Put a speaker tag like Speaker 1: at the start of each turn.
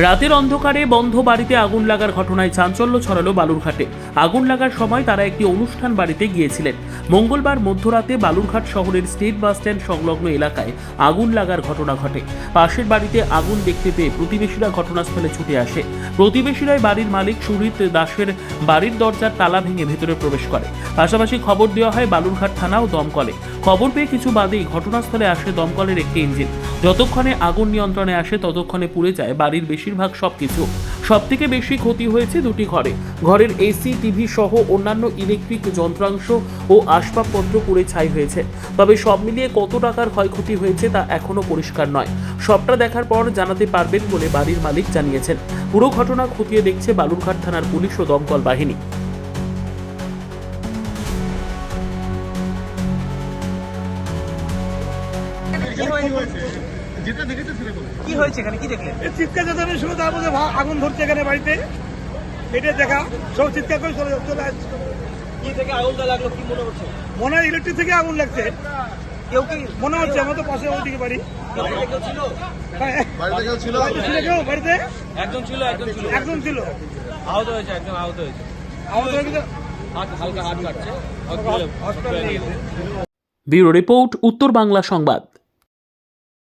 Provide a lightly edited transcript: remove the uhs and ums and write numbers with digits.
Speaker 1: রাতের অন্ধকারে বন্ধ বাড়িতে আগুন লাগার ঘটনায় চাঞ্চল্য ছড়ালো বালুরঘাটে। আগুন লাগার সময় তারা একটি অনুষ্ঠান বাড়িতে গিয়েছিলেন। মঙ্গলবার মধ্যরাতে বালুরঘাট শহরের স্টেট বাস স্ট্যান্ড সংলগ্ন এলাকায় আগুন লাগার ঘটনা ঘটে। পাশের বাড়িতে আগুন দেখতে পেয়ে প্রতিবেশীরা ঘটনাস্থলে ছুটে আসে। প্রতিবেশীরাই বাড়ির মালিক সুরিত দাসের বাড়ির দরজার তালা ভেঙে ভেতরে প্রবেশ করে। পাশাপাশি খবর দেওয়া হয় বালুরঘাট থানা ও দমকলে। খবর পেয়ে কিছু বাদেই ঘটনাস্থলে আসে দমকলের একটি ইঞ্জিন। যতক্ষণে আগুন নিয়ন্ত্রণে আসে ততক্ষণে পুড়ে যায় বাড়ির বেশিরভাগ সবকিছু। সবথেকে বেশি ক্ষতি হয়েছে দুটি ঘরে। ঘরের এসি, টিভি সহ অন্যান্য ইলেকট্রিক যন্ত্রাংশ ও আসবাবপত্র পুড়ে ছাই হয়েছে। তবে সব মিলিয়ে কত টাকার ক্ষয়ক্ষতি হয়েছে তা এখনো পরিষ্কার নয়। সবটা দেখার পর জানাতে পারবেন বলে বাড়ির মালিক জানিয়েছেন। পুরো ঘটনা খতিয়ে দেখছে বালুরঘাট থানার পুলিশ ও দমকল বাহিনী।
Speaker 2: কি হয়েছে এখানে, কি দেখলেন?
Speaker 3: চিৎকার চেঁচানি শুরু, তার মধ্যে আগুন ধরছে এখানে বাড়িতে। এটা দেখা সব চিৎকার করে চলে আসছে।
Speaker 2: কি থেকে আগুনটা লাগলো কি মনে হচ্ছে?
Speaker 3: মনে হয় ইলেকট্রিক থেকে আগুন লাগছে
Speaker 2: কেউ কি
Speaker 3: মনে হচ্ছে। আমার তো পাশে ওইদিকে বাড়ি।
Speaker 2: কেউ ছিল?
Speaker 3: বাড়িতে কেউ বাড়িতে
Speaker 2: একজন ছিল
Speaker 3: একজন ছিল।
Speaker 2: আহত হয়েছে, একজন আহত হয়েছে,
Speaker 3: আমাদের ওইদিকে
Speaker 2: হালকা হাত কাটছে।
Speaker 3: হসপিটালে নিয়ে গেছে।
Speaker 1: ব্যুরো রিপোর্ট, উত্তর বাংলা সংবাদ।